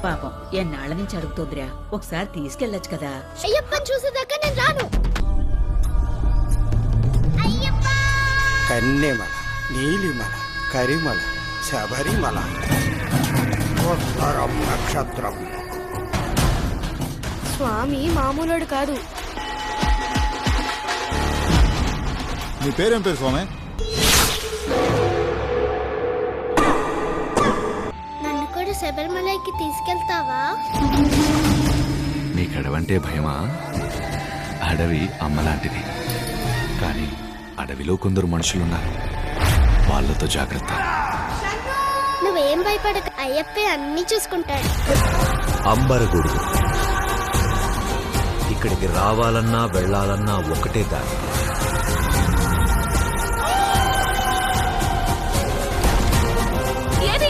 పాపం ఎన్నాళ్ళ నుంచి అడుగుతోందిరా, ఒకసారి తీసుకెళ్ళొచ్చు కదా. అయ్యప్పని చూసేదాకా నేను రాను. కన్నెమల, నీలిమల, కరిమల, శబరిమల, ఉత్తరం నక్షత్రం. స్వామి మామూలుడు కాదు. నీ పేరేం పేరు స్వామి? నన్ను కూడా శబరిమలకి తీసుకెళ్తావా? నీకు అడవంటే భయమా? అడవి అమ్మలాంటిది, కానీ అడవిలో కొందరు మనుషులున్నారు, వాళ్ళతో జాగ్రత్త. నువ్వేం భయపడక, అయ్యప్పే అన్ని చూసుకుంటాడు. అంబరగుడి ఇక్కడికి రావాలన్నా వెళ్ళాలన్నా ఒకటే దారి. ఏది